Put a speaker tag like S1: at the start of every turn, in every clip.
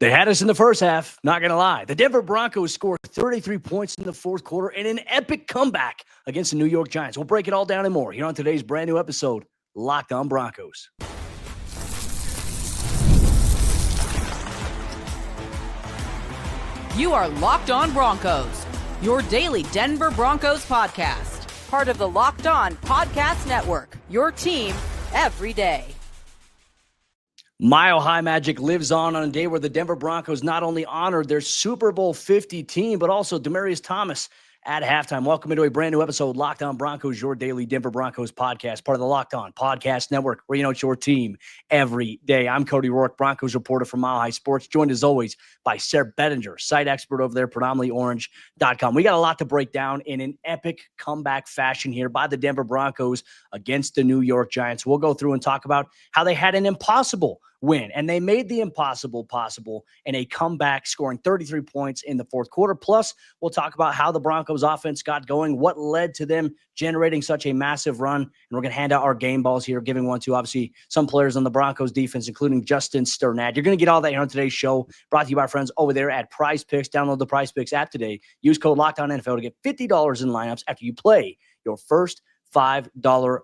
S1: They had us in the first half, not going to lie. The Denver Broncos scored 33 points in the fourth quarter in an epic comeback against the New York Giants. We'll break it all down and more here on today's brand new episode, Locked On Broncos.
S2: You are Locked On Broncos, your daily Denver Broncos podcast. Part of the Locked On Podcast Network, your team every day.
S1: Mile High Magic lives on a day where the Denver Broncos not only honored their Super Bowl 50 team, but also Demaryius Thomas at halftime. Welcome into a brand new episode, Locked On Broncos, your daily Denver Broncos podcast, part of the Locked On Podcast Network, where you know it's your team every day. I'm Cody Roark, Broncos reporter from Mile High Sports, joined as always by Sayre Bedinger, site expert over there, predominantlyorange.com. We got a lot to break down in an epic comeback fashion here by the Denver Broncos against the New York Giants. We'll go through and talk about how they had an impossible win, and they made the impossible possible in a comeback, scoring 33 points in the fourth quarter. Plus, we'll talk about how the Broncos offense got going, what led to them generating such a massive run, and we're going to hand out our game balls here, giving one to, obviously, some players on the Broncos defense, including Justin Sternad. You're going to get all that here on today's show, brought to you by our friends over there at PrizePicks. Download the PrizePicks app today. Use code LOCKEDONNFL to get $50 in lineups after you play your first $5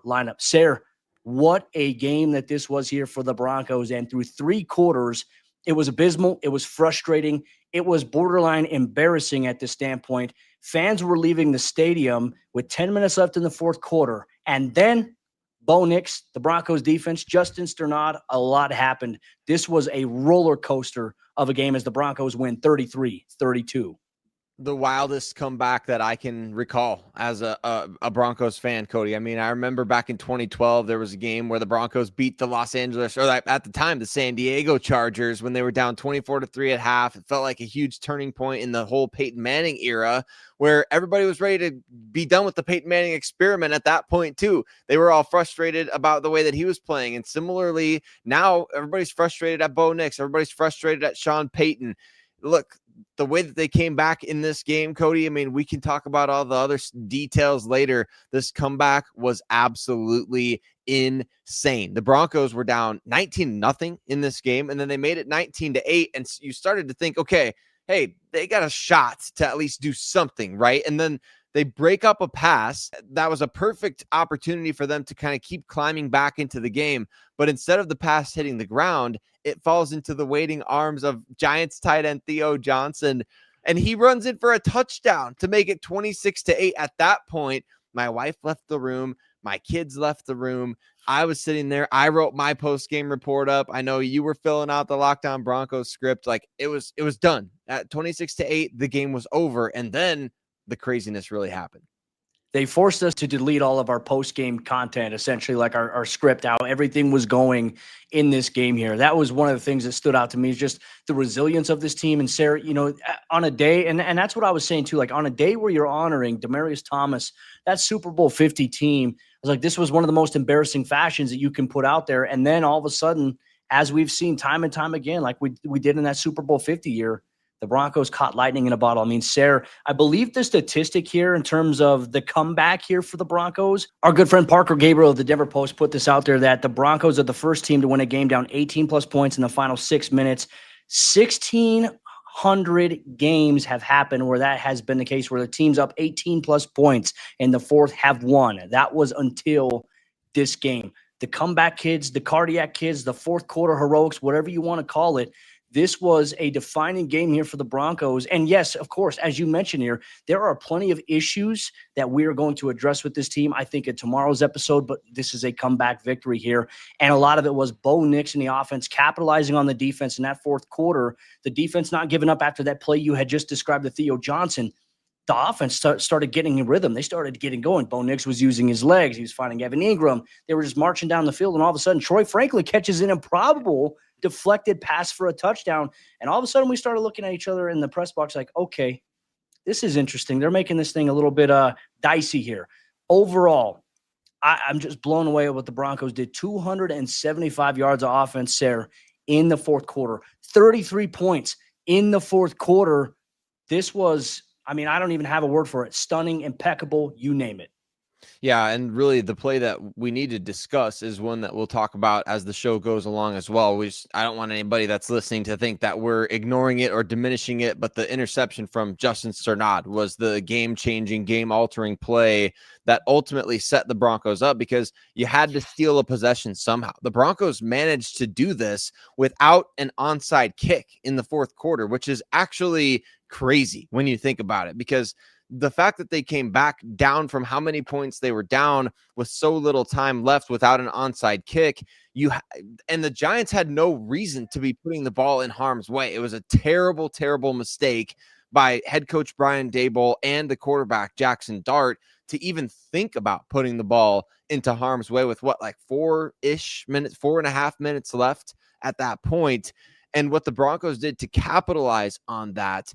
S1: lineup. Sayre, what a game that this was here for the Broncos. And through three quarters, it was abysmal. It was frustrating. It was borderline embarrassing at this standpoint. Fans were leaving the stadium with 10 minutes left in the fourth quarter. And then Bo Nix, the Broncos defense, Justin Sternad, a lot happened. This was a roller coaster of a game as the Broncos win 33-32.
S3: The wildest comeback that I can recall as a Broncos fan, Cody. I mean, I remember back in 2012, there was a game where the Broncos beat the Los Angeles, or at the time, the San Diego Chargers, when they were down 24-3 at half. It felt like a huge turning point in the whole Peyton Manning era, where everybody was ready to be done with the Peyton Manning experiment at that point too. They were all frustrated about the way that he was playing. And similarly, now everybody's frustrated at Bo Nix. Everybody's frustrated at Sean Payton. Look, the way that they came back in this game, Cody, I mean, we can talk about all the other details later. This comeback was absolutely insane. The Broncos were down 19-0 in this game, and then they made it 19-8, and you started to think, okay, hey, they got a shot to at least do something, right? And then they break up a pass. That was a perfect opportunity for them to kind of keep climbing back into the game. But instead of the pass hitting the ground, it falls into the waiting arms of Giants tight end Theo Johnson, and he runs in for a touchdown to make it 26-8. At that point, my wife left the room. My kids left the room. I was sitting there. I wrote my post-game report up. I know you were filling out the Locked On Broncos script. Like it was done. At 26-8, the game was over. And then the craziness really happened.
S1: They forced us to delete all of our post-game content, essentially, like our script out. Everything was going in this game here. That was one of the things that stood out to me, is just the resilience of this team. And Sayre, you know, on a day, and that's what I was saying too, like on a day where you're honoring Demaryius Thomas, that Super Bowl 50 team, I was like, this was one of the most embarrassing fashions that you can put out there. And then all of a sudden, as we've seen time and time again, like we did in that Super Bowl 50 year, the Broncos caught lightning in a bottle. I mean, Sayre, I believe the statistic here in terms of the comeback here for the Broncos, our good friend Parker Gabriel of the Denver Post put this out there, that the Broncos are the first team to win a game down 18-plus points in the final 6 minutes. 1,600 games have happened where that has been the case, where the team's up 18-plus points in the fourth have won. That was until this game. The comeback kids, the cardiac kids, the fourth quarter heroics, whatever you want to call it, this was a defining game here for the Broncos. And yes, of course, as you mentioned here, there are plenty of issues that we are going to address with this team, I think, in tomorrow's episode, but this is a comeback victory here. And a lot of it was Bo Nix and the offense capitalizing on the defense in that fourth quarter, the defense not giving up after that play you had just described to Theo Johnson. The offense started getting in rhythm. They started getting going. Bo Nix was using his legs. He was finding Evan Ingram. They were just marching down the field, and all of a sudden, Troy Franklin catches an improbable deflected pass for a touchdown. And all of a sudden we started looking at each other in the press box like, okay, this is interesting. They're making this thing a little bit dicey here. Overall, I'm just blown away at what the Broncos did. 275 yards of offense there in the fourth quarter, 33 points in the fourth quarter. This was, I mean, I don't even have a word for it. Stunning, impeccable, you name it.
S3: Yeah, and really the play that we need to discuss is one that we'll talk about as the show goes along as well. I don't want anybody that's listening to think that we're ignoring it or diminishing it, but the interception from Justin Strnad was the game-changing, game-altering play that ultimately set the Broncos up because you had to steal a possession somehow. The Broncos managed to do this without an onside kick in the fourth quarter, which is actually crazy when you think about it, because the fact that they came back down from how many points they were down with so little time left without an onside kick, and the Giants had no reason to be putting the ball in harm's way. It was a terrible, terrible mistake by head coach Brian Daboll and the quarterback Jackson Dart to even think about putting the ball into harm's way with like 4.5 minutes left at that point. And what the Broncos did to capitalize on that,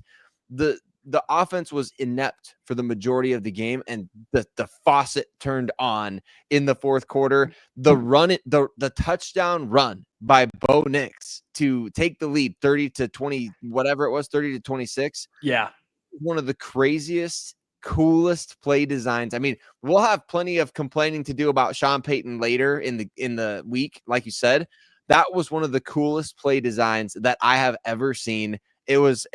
S3: the offense was inept for the majority of the game, and the faucet turned on in the fourth quarter. The touchdown run by Bo Nix to take the lead 30-20, whatever it was, 30-26.
S1: Yeah.
S3: One of the craziest, coolest play designs. I mean, we'll have plenty of complaining to do about Sean Payton later in the week, like you said. That was one of the coolest play designs that I have ever seen. It was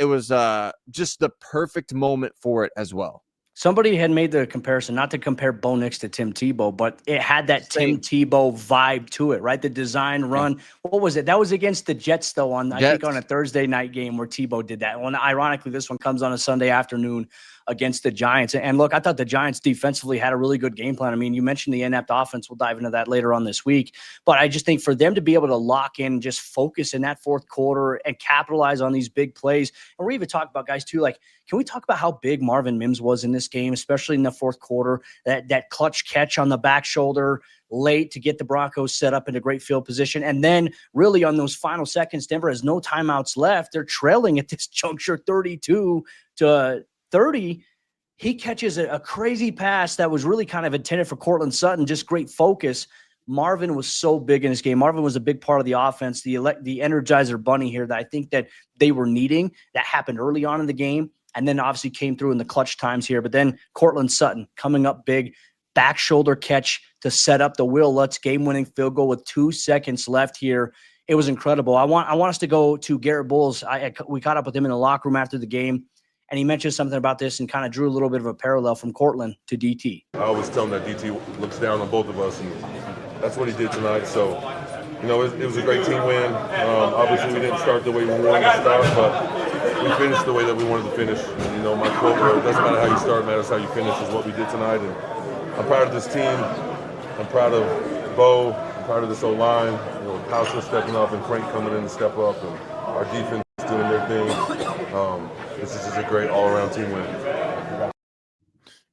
S3: just the perfect moment for it as well.
S1: Somebody had made the comparison, not to compare Bo Nix to Tim Tebow, but it had that
S3: Same.
S1: Tim Tebow vibe to it, right? The design run. Yeah. What was it? That was against the Jets, though, I think on a Thursday night game where Tebow did that. Well, ironically, this one comes on a Sunday afternoon against the Giants. And look, I thought the Giants defensively had a really good game plan. I mean, you mentioned the inept offense. We'll dive into that later on this week. But I just think for them to be able to lock in, just focus in that fourth quarter and capitalize on these big plays. And we're even talking about guys too, like, can we talk about how big Marvin Mims was in this game, especially in the fourth quarter? That clutch catch on the back shoulder late to get the Broncos set up in a great field position. And then really on those final seconds, Denver has no timeouts left. They're trailing at this juncture 32-30. He catches a crazy pass that was really kind of intended for Courtland Sutton, just great focus. Marvin was so big in this game. Marvin was a big part of the offense, the Energizer Bunny here that I think that they were needing. That happened early on in the game, and then obviously came through in the clutch times here. But then Courtland Sutton coming up big, back shoulder catch to set up the Will Lutz game-winning field goal with 2 seconds left here. It was incredible. I want us to go to Garrett Bowles. We caught up with him in the locker room after the game, and he mentioned something about this and kind of drew a little bit of a parallel from Courtland to DT.
S4: I always tell him that DT looks down on both of us, and that's what he did tonight. So, it was a great team win. Obviously, we didn't start the way we wanted to start, but we finished the way that we wanted to finish. And, my quote, it doesn't matter how you start, it matters how you finish, is what we did tonight. And I'm proud of this team. I'm proud of Bo. I'm proud of this O-line. Hauser stepping up and Frank coming in to step up, and our defense doing their thing. This is just a great all-around team win.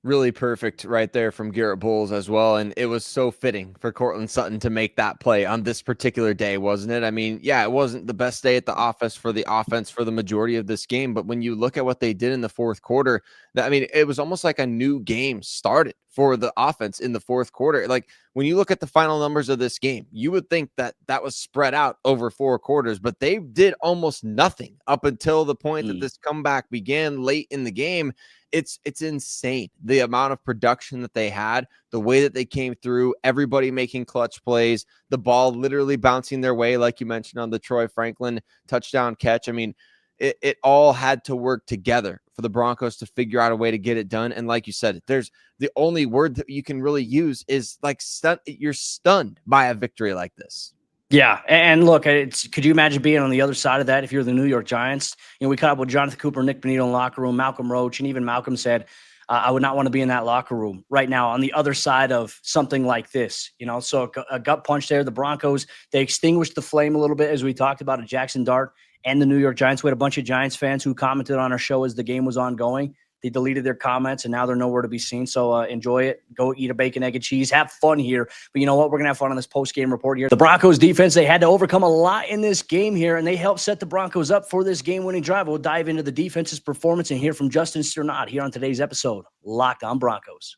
S3: Really perfect right there from Garrett Bowles as well. And it was so fitting for Courtland Sutton to make that play on this particular day, wasn't it? I mean, yeah, it wasn't the best day at the office for the majority of this game. But when you look at what they did in the fourth quarter, it was almost like a new game started for the offense in the fourth quarter. Like when you look at the final numbers of this game, you would think that was spread out over 4 quarters, but they did almost nothing up until the point that this comeback began late in the game. It's insane the amount of production that they had, the way that they came through, everybody making clutch plays, the ball literally bouncing their way, like you mentioned on the Troy Franklin touchdown catch. I mean, it all had to work together for the Broncos to figure out a way to get it done. And like you said, there's the only word that you can really use is like you're stunned by a victory like this.
S1: Yeah, and look, could you imagine being on the other side of that if you're the New York Giants? We caught up with Jonathan Cooper, Nick Bonito in the locker room, Malcolm Roach, and even Malcolm said, I would not want to be in that locker room right now on the other side of something like this. So a gut punch there. The Broncos, they extinguished the flame a little bit, as we talked about, at Jackson Dart and the New York Giants. We had a bunch of Giants fans who commented on our show as the game was ongoing. They deleted their comments, and now they're nowhere to be seen. So enjoy it. Go eat a bacon, egg, and cheese. Have fun here. But you know what? We're going to have fun on this post-game report here. The Broncos defense, they had to overcome a lot in this game here, and they helped set the Broncos up for this game-winning drive. We'll dive into the defense's performance and hear from Justin Strnad here on today's episode, Locked on Broncos.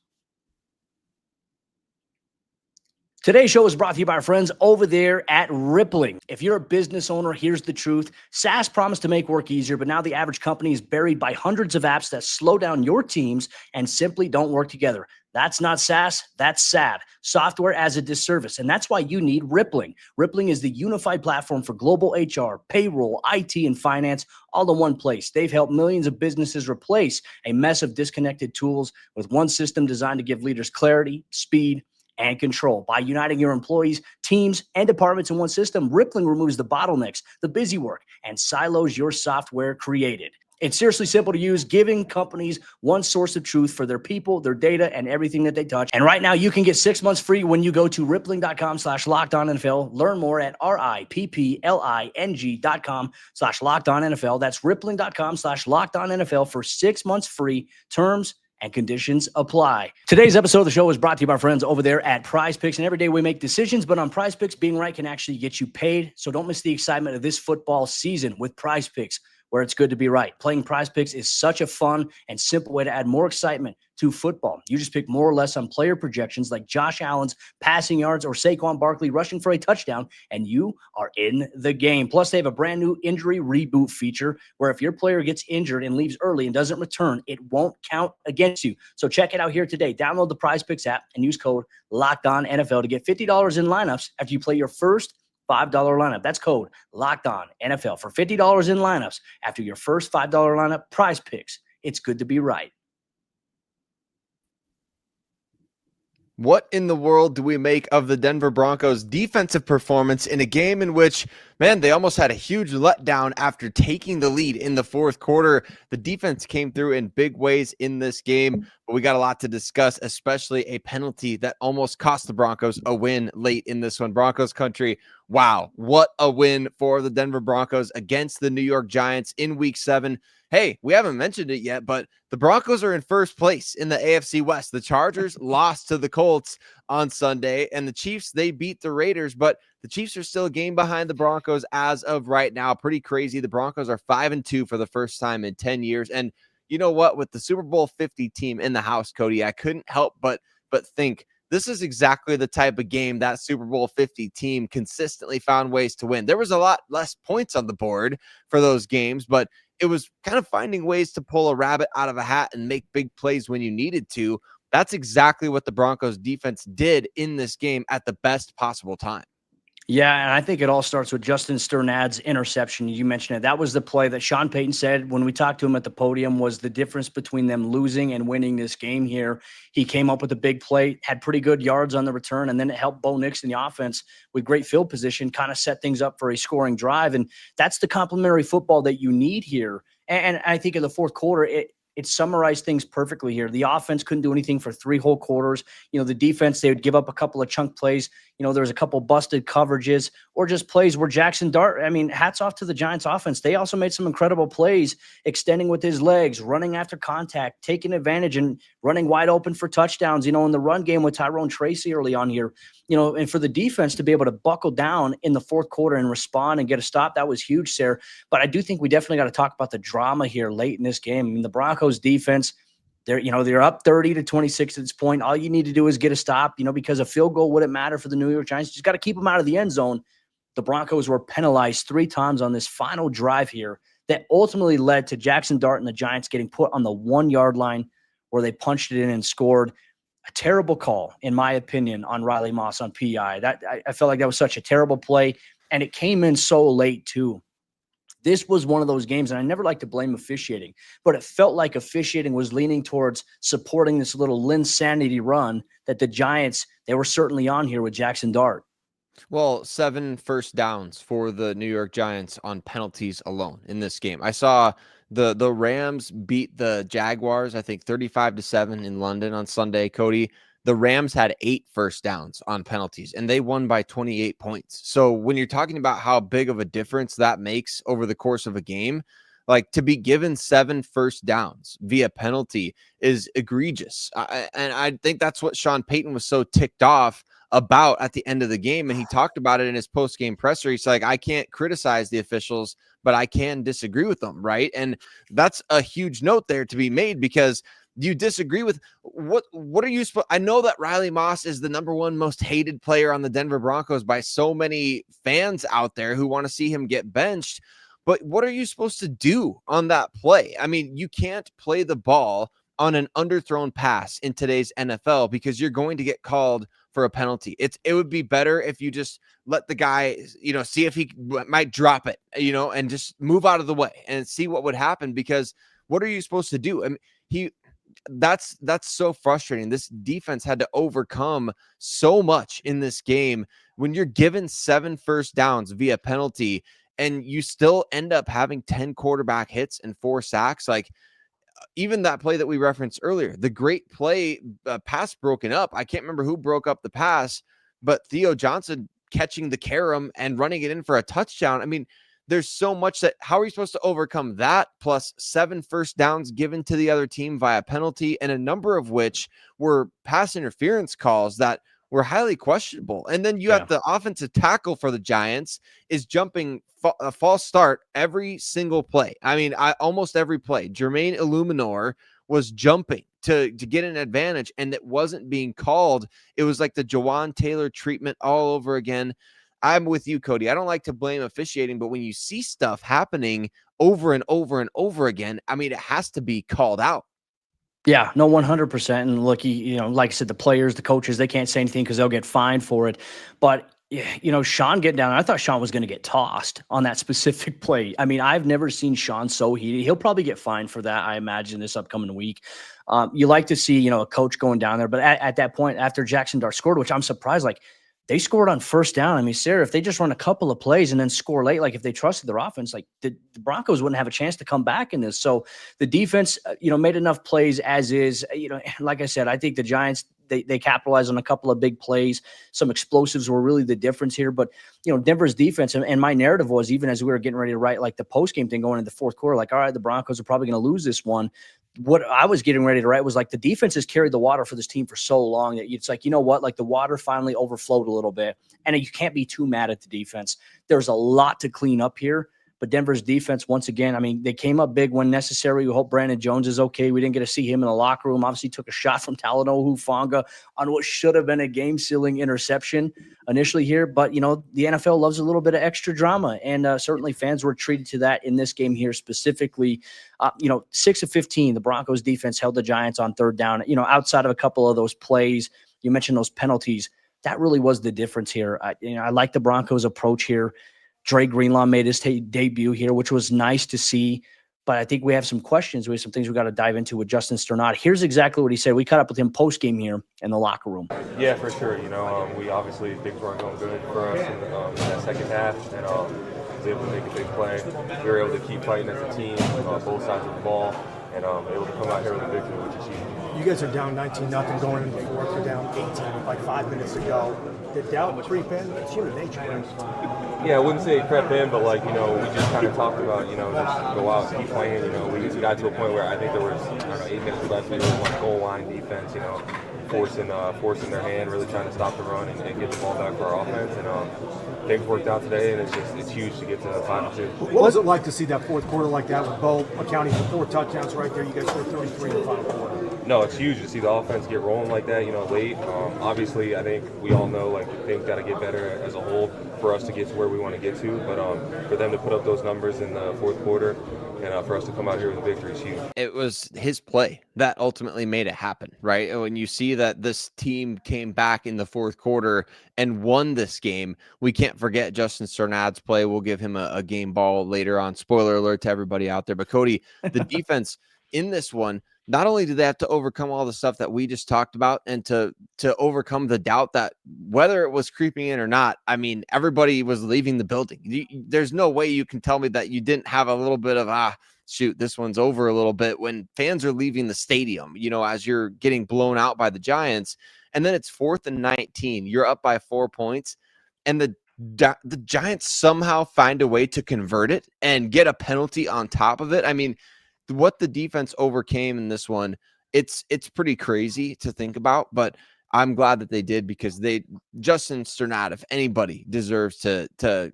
S1: Today's show is brought to you by our friends over there at Rippling. If you're a business owner, here's the truth. SaaS promised to make work easier, but now the average company is buried by hundreds of apps that slow down your teams and simply don't work together. That's not SaaS, that's SAD, software as a disservice. And that's why you need Rippling. Rippling is the unified platform for global HR, payroll, IT, and finance, all in one place. They've helped millions of businesses replace a mess of disconnected tools with one system designed to give leaders clarity, speed, and control. By uniting your employees, teams, and departments in one system, Rippling removes the bottlenecks, the busy work, and silos your software created. It's seriously simple to use, giving companies one source of truth for their people, their data, and everything that they touch. And right now, you can get 6 months free when you go to rippling.com/lockedonnfl. Learn more at rippling.com/lockedonnfl. That's rippling.com/lockedonnfl for 6 months free. Terms and conditions apply. Today's episode of the show is brought to you by our friends over there at PrizePicks. And every day we make decisions, but on PrizePicks, being right can actually get you paid. So don't miss the excitement of this football season with PrizePicks, where it's good to be right. Playing PrizePicks is such a fun and simple way to add more excitement to football. You just pick more or less on player projections like Josh Allen's passing yards or Saquon Barkley rushing for a touchdown, and you are in the game. Plus, they have a brand new injury reboot feature where if your player gets injured and leaves early and doesn't return, it won't count against you. So check it out here today. Download the PrizePicks app and use code LOCKEDONNFL to get $50 in lineups after you play your first $5 lineup. That's code LOCKEDONNFL for $50 in lineups after your first $5 lineup. PrizePicks. It's good to be right.
S3: What in the world do we make of the Denver Broncos defensive performance in a game in which, man, they almost had a huge letdown after taking the lead in the fourth quarter? The defense came through in big ways in this game, but we got a lot to discuss, especially a penalty that almost cost the Broncos a win late in this one. Broncos Country, wow, what a win for the Denver Broncos against the New York Giants in Week 7. Hey, we haven't mentioned it yet, but the Broncos are in first place in the AFC West. The Chargers lost to the Colts on Sunday, and the Chiefs, they beat the Raiders, but the Chiefs are still a game behind the Broncos as of right now. Pretty crazy. The Broncos are 5-2 for the first time in 10 years. And you know what? With the Super Bowl 50 team in the house, Cody, I couldn't help but think this is exactly the type of game that Super Bowl 50 team consistently found ways to win. There was a lot less points on the board for those games, but it was kind of finding ways to pull a rabbit out of a hat and make big plays when you needed to. That's exactly what the Broncos defense did in this game at the best possible time.
S1: Yeah, and I think it all starts with Justin Sternad's interception. You mentioned it. That was the play that Sean Payton said when we talked to him at the podium was the difference between them losing and winning this game here. He came up with a big play, had pretty good yards on the return, and then it helped Bo Nix in the offense with great field position, kind of set things up for a scoring drive. And that's the complementary football that you need here. And I think in the fourth quarter, it summarized things perfectly here. The offense couldn't do anything for 3 whole quarters. You know, the defense, they would give up a couple of chunk plays. You know, there was a couple busted coverages or just plays where Jackson Dart, I mean, hats off to the Giants offense. They also made some incredible plays, extending with his legs, running after contact, taking advantage and running wide open for touchdowns, you know, in the run game with Tyrone Tracy early on here, you know, and for the defense to be able to buckle down in the fourth quarter and respond and get a stop, that was huge, Sayre. But I do think we definitely got to talk about the drama here late in this game. I mean, the Broncos defense, they're up 30-26 at this point. All you need to do is get a stop, you know, because a field goal wouldn't matter for the New York Giants. You just got to keep them out of the end zone. The Broncos were penalized 3 times on this final drive here that ultimately led to Jackson Dart and the Giants getting put on the 1-yard line where they punched it in and scored. A terrible call, in my opinion, on Riley Moss on PI. I felt like that was such a terrible play, and it came in so late too. This was one of those games, and I never like to blame officiating, but it felt like officiating was leaning towards supporting this little Linsanity run that the Giants, they were certainly on here with Jackson Dart.
S3: Well, 7 first downs for the New York Giants on penalties alone in this game. I saw the Rams beat the Jaguars, I think 35-7 in London on Sunday, Cody. The Rams had 8 first downs on penalties, and they won by 28 points. So when you're talking about how big of a difference that makes over the course of a game, like to be given 7 first downs via penalty is egregious. And I think that's what Sean Payton was so ticked off about at the end of the game. And he talked about it in his post-game presser. He's like, I can't criticize the officials, but I can disagree with them, right? And that's a huge note there to be made because Do you disagree with what are you supposed? I know that Riley Moss is the number one most hated player on the Denver Broncos by so many fans out there who want to see him get benched. But what are you supposed to do on that play? I mean, you can't play the ball on an underthrown pass in today's NFL because you're going to get called for a penalty. It would be better if you just let the guy, see if he might drop it, and just move out of the way and see what would happen, because what are you supposed to do? I mean, that's so frustrating. This defense had to overcome so much in this game when you're given 7 first downs via penalty and you still end up having 10 quarterback hits and 4 sacks. Like, even that play that we referenced earlier, the great play, pass broken up. I can't remember who broke up the pass, but Theo Johnson catching the carom and running it in for a touchdown. I mean, there's so much that, how are you supposed to overcome that? Plus 7 first downs given to the other team via penalty, and a number of which were pass interference calls that were highly questionable. And then you have the offensive tackle for the Giants is jumping a false start every single play. I mean, almost every play. Jermaine Illuminor was jumping to get an advantage, and it wasn't being called. It was like the Jawan Taylor treatment all over again. I'm with you, Cody. I don't like to blame officiating, but when you see stuff happening over and over and over again, I mean, it has to be called out.
S1: Yeah, no, 100%. And look, like I said, the players, the coaches, they can't say anything because they'll get fined for it. But, Sean getting down, I thought Sean was going to get tossed on that specific play. I mean, I've never seen Sean so heated. He'll probably get fined for that, I imagine, this upcoming week. You like to see, a coach going down there. But at that point, after Jackson Dart scored, which I'm surprised, like, they scored on first down. I mean, Sayre, if they just run a couple of plays and then score late, like if they trusted their offense, like the Broncos wouldn't have a chance to come back in this. So the defense, made enough plays as is. Like I said, I think the Giants, they capitalized on a couple of big plays. Some explosives were really the difference here. But, Denver's defense, and my narrative was, even as we were getting ready to write like the post-game thing going into the fourth quarter, like, all right, the Broncos are probably going to lose this one. What I was getting ready to write was like, the defense has carried the water for this team for so long that it's like, like the water finally overflowed a little bit, and you can't be too mad at the defense. There's a lot to clean up here, but Denver's defense, once again, I mean, they came up big when necessary. We hope Brandon Jones is okay. We didn't get to see him in the locker room. Obviously took a shot from Talanoa Hufanga on what should have been a game-sealing interception initially here. But, the NFL loves a little bit of extra drama, and certainly fans were treated to that in this game here specifically. 6 of 15, the Broncos defense held the Giants on third down. Outside of a couple of those plays, you mentioned those penalties, that really was the difference here. I like the Broncos' approach here. Dre Greenlaw made his debut here, which was nice to see. But I think we have some questions. We have some things we got to dive into with Justin Sternad. Here's exactly what he said. We caught up with him post-game here in the locker room.
S5: Yeah, for sure. We obviously, things weren't going good for us in that second half. And was able to make a big play. We were able to keep fighting as a team, both sides of the ball, and able to come out here with a victory, which is huge.
S6: You guys are down 19-0 going into the fourth. You're down 18 with like 5 minutes to go. Did doubt creep in? It's human nature, right?
S5: Yeah, I wouldn't say it crept in, but we just kind of talked about, just go out, keep playing. We got to a point where I think there was 8 minutes left. We really want goal line defense, forcing their hand, really trying to stop the run and get the ball back for our offense. And things worked out today, and it's huge to get to 5-2.
S6: What was it like to see that fourth quarter like that with Bo accounting for 4 touchdowns right there? You guys scored 33 in the final quarter.
S5: No, it's huge to see the offense get rolling like that, late. Obviously, I think we all know, things got to get better as a whole for us to get to where we want to get to. But for them to put up those numbers in the fourth quarter and for us to come out here with a victory is huge.
S3: It was his play that ultimately made it happen, right? When you see that this team came back in the fourth quarter and won this game, we can't forget Justin Sternad's play. We'll give him a game ball later on. Spoiler alert to everybody out there. But Cody, the defense in this one, not only do they have to overcome all the stuff that we just talked about and to overcome the doubt that whether it was creeping in or not, I mean, everybody was leaving the building. There's no way you can tell me that you didn't have a little bit of, shoot, this one's over a little bit when fans are leaving the stadium, as you're getting blown out by the Giants. And then it's 4th and 19. You're up by 4 points. And the Giants somehow find a way to convert it and get a penalty on top of it. I mean, what the defense overcame in this one, it's pretty crazy to think about, but I'm glad that they did, because Justin Sternad, if anybody, deserves to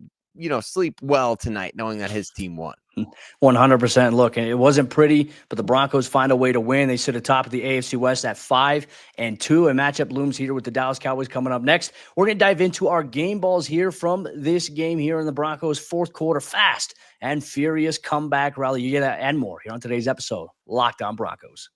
S3: sleep well tonight knowing that his team won.
S1: 100%. Look, and it wasn't pretty, but the Broncos find a way to win. They sit atop of the AFC West at 5-2. A matchup looms here with the Dallas Cowboys coming up next. We're going to dive into our game balls here from this game here in the Broncos fourth quarter. Fast and furious comeback rally. You get that and more here on today's episode, Locked On Broncos.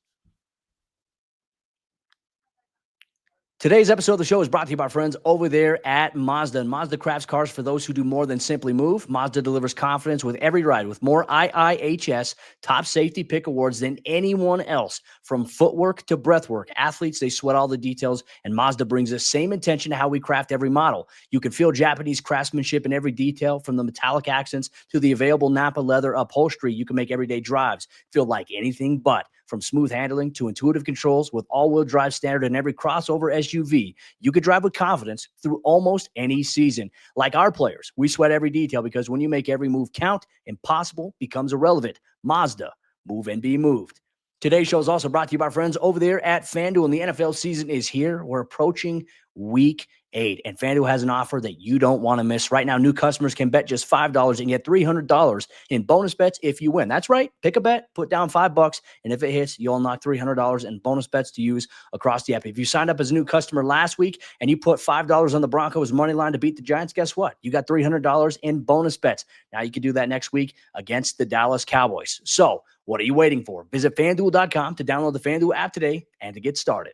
S1: Today's episode of the show is brought to you by our friends over there at Mazda. And Mazda crafts cars for those who do more than simply move. Mazda delivers confidence with every ride with more IIHS top safety pick awards than anyone else. From footwork to breathwork, athletes, they sweat all the details, and Mazda brings the same intention to how we craft every model. You can feel Japanese craftsmanship in every detail, from the metallic accents to the available Napa leather upholstery. You can make everyday drives feel like anything but. From smooth handling to intuitive controls with all-wheel drive standard in every crossover SUV, you could drive with confidence through almost any season. Like our players, we sweat every detail because when you make every move count, impossible becomes irrelevant. Mazda, move and be moved. Today's show is also brought to you by our friends over there at FanDuel, and the NFL season is here. We're approaching week 8, and FanDuel has an offer that you don't want to miss. Right now, new customers can bet just $5 and get $300 in bonus bets if you win. That's right. Pick a bet, put down $5, and if it hits, you'll unlock $300 in bonus bets to use across the app. If you signed up as a new customer last week and you put $5 on the Broncos money line to beat the Giants, guess what? You got $300 in bonus bets. Now you can do that next week against the Dallas Cowboys. So what are you waiting for? Visit FanDuel.com to download the FanDuel app today and to get started.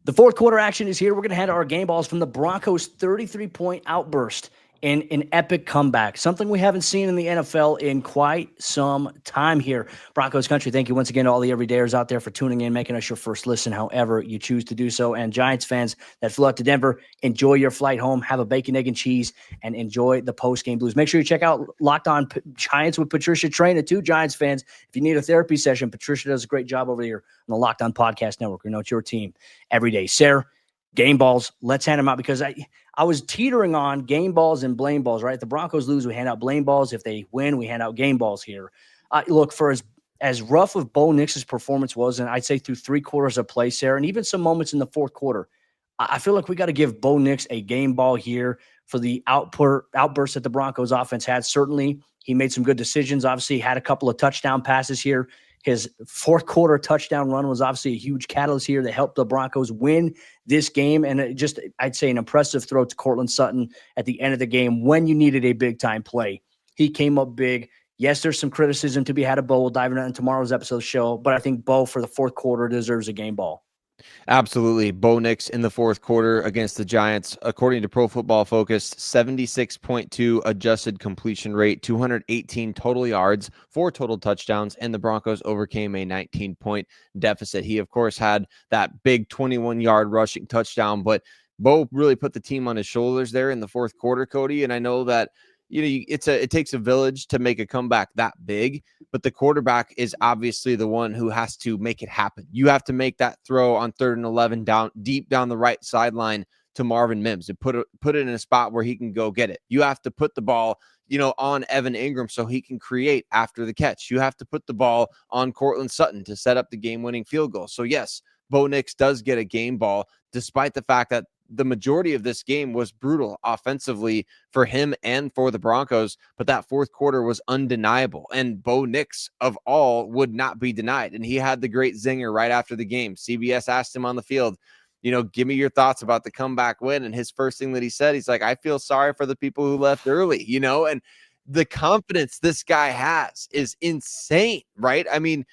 S1: The fourth quarter action is here. We're going to hand our game balls from the Broncos' 33-point outburst in an epic comeback, something we haven't seen in the NFL in quite some time here. Broncos Country, thank you once again to all the everydayers out there for tuning in, making us your first listen, however you choose to do so. And Giants fans that flew out to Denver, enjoy your flight home, have a bacon, egg, and cheese, and enjoy the post-game blues. Make sure you check out Locked On Giants with Patricia Traina, too, Giants fans. If you need a therapy session, Patricia does a great job over here on the Locked On Podcast Network. We know it's your team every day. Sayre, game balls, let's hand them out, because I was teetering on game balls and blame balls, right? If the Broncos lose, we hand out blame balls. If they win, we hand out game balls here. Look, for as rough of Bo Nix's performance was, and I'd say through 3 quarters of play, Sarah, and even some moments in the fourth quarter, I feel like we got to give Bo Nix a game ball here for the outburst that the Broncos offense had. Certainly, he made some good decisions. Obviously, had a couple of touchdown passes here. His fourth quarter touchdown run was obviously a huge catalyst here that helped the Broncos win this game. And I'd say an impressive throw to Courtland Sutton at the end of the game when you needed a big-time play. He came up big. Yes, there's some criticism to be had of Bo. We'll dive into that in tomorrow's episode of the show. But I think Bo, for the fourth quarter, deserves a game ball.
S3: Absolutely. Bo Nix in the fourth quarter against the Giants, according to Pro Football Focus, 76.2 adjusted completion rate, 218 total yards, 4 total touchdowns, and the Broncos overcame a 19-point deficit. He, of course, had that big 21-yard rushing touchdown, but Bo really put the team on his shoulders there in the fourth quarter, Cody. And I know that it takes a village to make a comeback that big, but the quarterback is obviously the one who has to make it happen. You have to make that throw on 3rd and 11 deep down the right sideline to Marvin Mims and put it in a spot where he can go get it. You have to put the ball, on Evan Ingram so he can create after the catch. You have to put the ball on Courtland Sutton to set up the game-winning field goal. So yes, Bo Nix does get a game ball, despite the fact that the majority of this game was brutal offensively for him and for the Broncos, but that fourth quarter was undeniable. And Bo Nix, of all, would not be denied. And he had the great zinger right after the game. CBS asked him on the field, give me your thoughts about the comeback win. And his first thing that he said, he's like, I feel sorry for the people who left early, and the confidence this guy has is insane, right? I mean,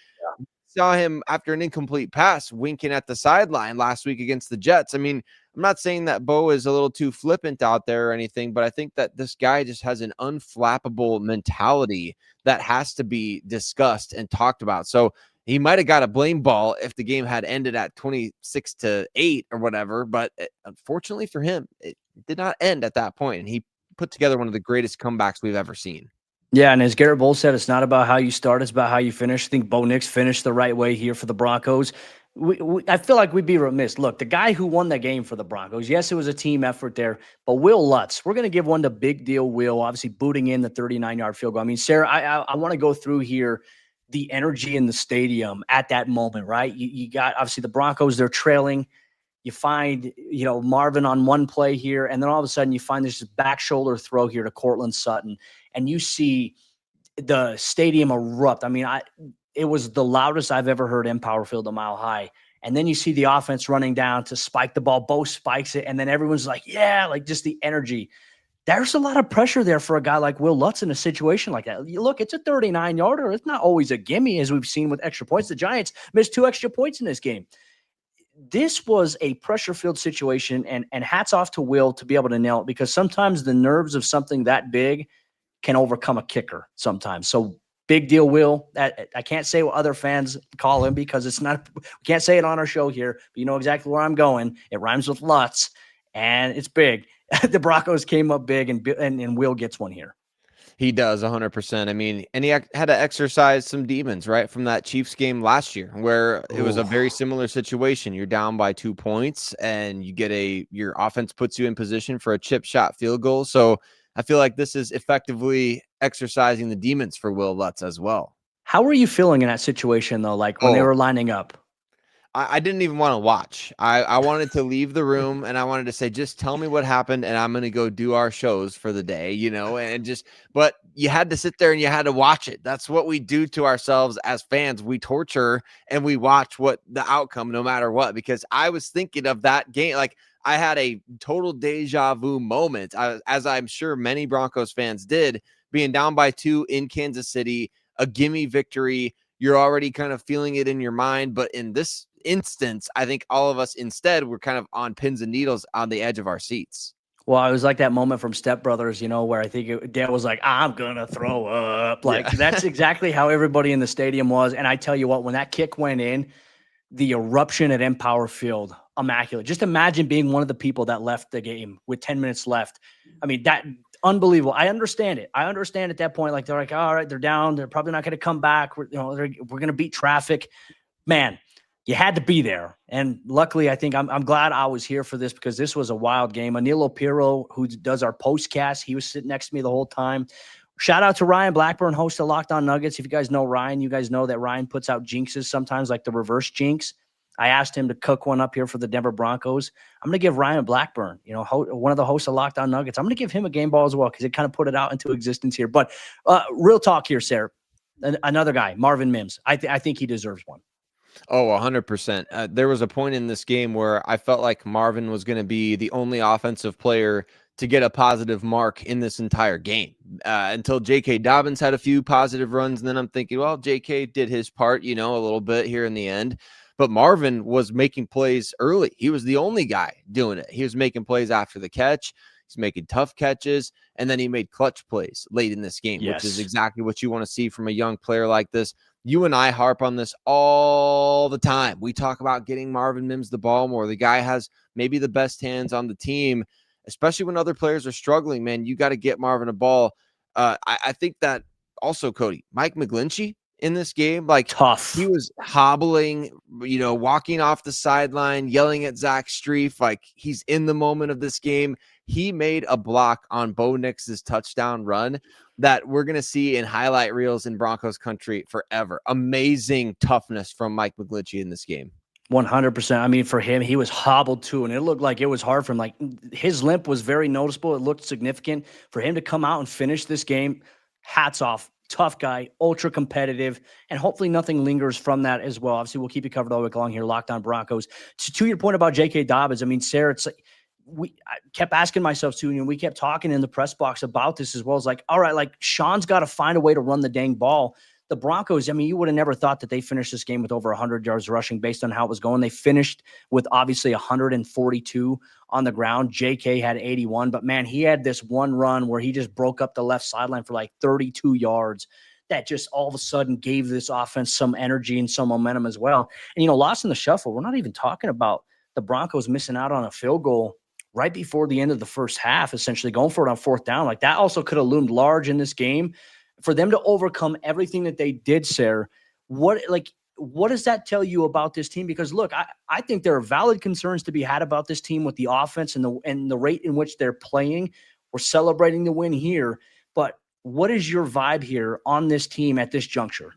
S3: saw him after an incomplete pass winking at the sideline last week against the Jets. I mean, I'm not saying that Bo is a little too flippant out there or anything, but I think that this guy just has an unflappable mentality that has to be discussed and talked about. So he might have got a blame ball if the game had ended at 26-8 or whatever, but unfortunately for him, it did not end at that point, and he put together one of the greatest comebacks we've ever seen.
S1: Yeah, and as Garrett Bowles said, it's not about how you start, it's about how you finish. I think Bo Nix finished the right way here for the Broncos. I feel like we'd be remiss. Look, the guy who won the game for the Broncos, yes, it was a team effort there, but Will Lutz, we're going to give one to big deal Will, obviously booting in the 39-yard field goal. I mean, Sarah, I want to go through here the energy in the stadium at that moment, right? You got, obviously, the Broncos, they're trailing. You find, Marvin on one play here, and then all of a sudden you find this back shoulder throw here to Cortland Sutton, and you see the stadium erupt. I mean, it was the loudest I've ever heard Empower Field a mile high. And then you see the offense running down to spike the ball. Bo spikes it, and then everyone's like, yeah, like just the energy. There's a lot of pressure there for a guy like Will Lutz in a situation like that. Look, it's a 39-yarder. It's not always a gimme, as we've seen with extra points. The Giants missed 2 extra points in this game. This was a pressure-filled situation, and hats off to Will to be able to nail it, because sometimes the nerves of something that big can overcome a kicker sometimes. So big deal, Will. I can't say what other fans call him because it's not – we can't say it on our show here, but you know exactly where I'm going. It rhymes with Lutz, and it's big. The Broncos came up big, and Will gets one here.
S3: He does 100%. I mean, and he had to exercise some demons, right, from that Chiefs game last year, where it was a very similar situation. You're down by 2 points, and you get your offense puts you in position for a chip shot field goal. So I feel like this is effectively exercising the demons for Will Lutz as well.
S1: How were you feeling in that situation, though, like when they were lining up?
S3: I didn't even want to watch. I wanted to leave the room, and I wanted to say, just tell me what happened, and I'm going to go do our shows for the day, but you had to sit there and you had to watch it. That's what we do to ourselves as fans. We torture and we watch what the outcome, no matter what, because I was thinking of that game. Like, I had a total deja vu moment, as I'm sure many Broncos fans did, being down by 2 in Kansas City, a gimme victory. You're already kind of feeling it in your mind. But in this instance, I think all of us instead were kind of on pins and needles on the edge of our seats.
S1: Well, it was like that moment from Step Brothers, where I think Dad was like, I'm going to throw up. That's exactly how everybody in the stadium was. And I tell you what, when that kick went in, the eruption at Empower Field, immaculate. Just imagine being one of the people that left the game with 10 minutes left. I mean, that unbelievable. I understand it. I understand at that point, like they're like, all right, they're down. They're probably not going to come back. We're going to beat traffic. Man, you had to be there. And luckily, I think I'm glad I was here for this, because this was a wild game. Anilo Pirro, who does our postcast, he was sitting next to me the whole time. Shout out to Ryan Blackburn, host of Locked On Nuggets. If you guys know Ryan, you guys know that Ryan puts out jinxes sometimes, like the reverse jinx. I asked him to cook one up here for the Denver Broncos. I'm going to give Ryan Blackburn, one of the hosts of Locked On Nuggets, I'm going to give him a game ball as well, because it kind of put it out into existence here. But real talk here, Sayre. Another guy, Marvin Mims. I think he deserves one.
S3: Oh, 100%. There was a point in this game where I felt like Marvin was going to be the only offensive player to get a positive mark in this entire game, until J.K. Dobbins had a few positive runs. And then I'm thinking, well, J.K. did his part, a little bit here in the end. But Marvin was making plays early. He was the only guy doing it. He was making plays after the catch. He's making tough catches. And then he made clutch plays late in this game,
S1: yes,
S3: which is exactly what you want to see from a young player like this. You and I harp on this all the time. We talk about getting Marvin Mims the ball more. The guy has maybe the best hands on the team, especially when other players are struggling, man. You got to get Marvin a ball. I think that also, Cody, Mike McGlinchey in this game, like,
S1: tough.
S3: He was hobbling, walking off the sideline, yelling at Zach Strief, like he's in the moment of this game. He made a block on Bo Nix's touchdown run that we're going to see in highlight reels in Broncos country forever. Amazing toughness from Mike McGlinchey in this game.
S1: 100%. I mean, for him, he was hobbled too, and it looked like it was hard for him. Like, his limp was very noticeable. It looked significant. For him to come out and finish this game, hats off. Tough guy, ultra competitive, and hopefully nothing lingers from that as well. Obviously, we'll keep you covered all week long here, Locked On Broncos. To your point about J.K. Dobbins, I mean, Sayre, it's like I kept asking myself too, and we kept talking in the press box about this as well. As like, all right, like Sean's got to find a way to run the dang ball. The Broncos, I mean, you would have never thought that they finished this game with over 100 yards rushing based on how it was going. They finished with obviously 142 on the ground. JK had 81, but man, he had this one run where he just broke up the left sideline for like 32 yards. That just all of a sudden gave this offense some energy and some momentum as well. And, lost in the shuffle, we're not even talking about the Broncos missing out on a field goal right before the end of the first half, essentially going for it on fourth down. Like, that also could have loomed large in this game. For them to overcome everything that they did, Sayre, what does that tell you about this team? Because look, I think there are valid concerns to be had about this team with the offense and the rate in which they're playing. We're celebrating the win here, but what is your vibe here on this team at this juncture?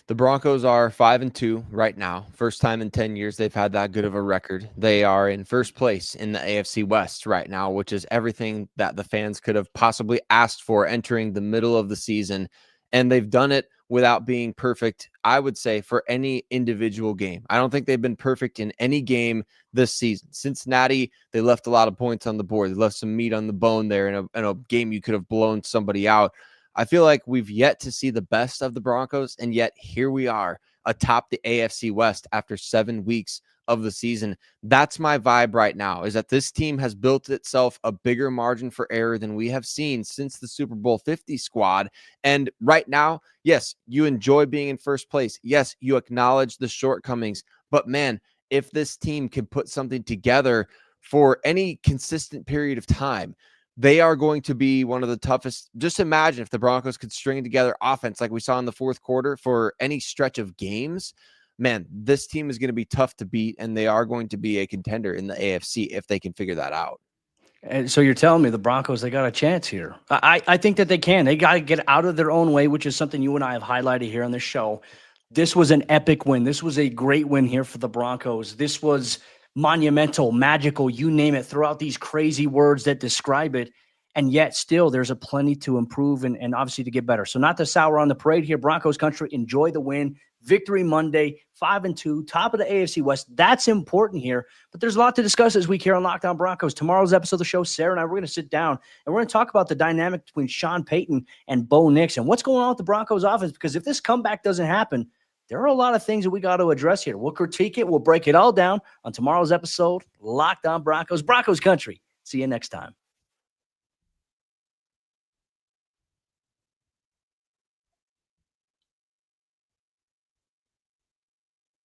S3: The Broncos are 5-2 right now. First time in 10 years they've had that good of a record. They are in first place in the AFC West right now, which is everything that the fans could have possibly asked for entering the middle of the season. And they've done it without being perfect, I would say, for any individual game. I don't think they've been perfect in any game this season. Cincinnati, they left a lot of points on the board. They left some meat on the bone there in a game you could have blown somebody out. I feel like we've yet to see the best of the Broncos, and yet here we are atop the AFC West after 7 weeks of the season. That's my vibe right now, is that this team has built itself a bigger margin for error than we have seen since the Super Bowl 50 squad. And right now, yes, you enjoy being in first place. Yes, you acknowledge the shortcomings. But man, if this team can put something together for any consistent period of time, they are going to be one of the toughest. Just imagine if the Broncos could string together offense like we saw in the fourth quarter for any stretch of games. Man, this team is going to be tough to beat, and they are going to be a contender in the AFC if they can figure that out.
S1: And so you're telling me the Broncos, they got a chance here. I think that they can. They got to get out of their own way, which is something you and I have highlighted here on the show. This was an epic win. This was a great win here for the Broncos. This was monumental, magical, you name it, throughout these crazy words that describe it. And yet still there's a plenty to improve and obviously to get better. So not to sour on the parade here. Broncos country, enjoy the win. Victory Monday, 5-2, top of the AFC West. That's important here. But there's a lot to discuss this week here on Locked On Broncos. Tomorrow's episode of the show, Sayre and I, we're going to sit down and we're going to talk about the dynamic between Sean Payton and Bo Nix and what's going on with the Broncos offense. Because if this comeback doesn't happen, there are a lot of things that we got to address here. We'll critique it. We'll break it all down on tomorrow's episode, Locked On Broncos, Broncos country. See you next time.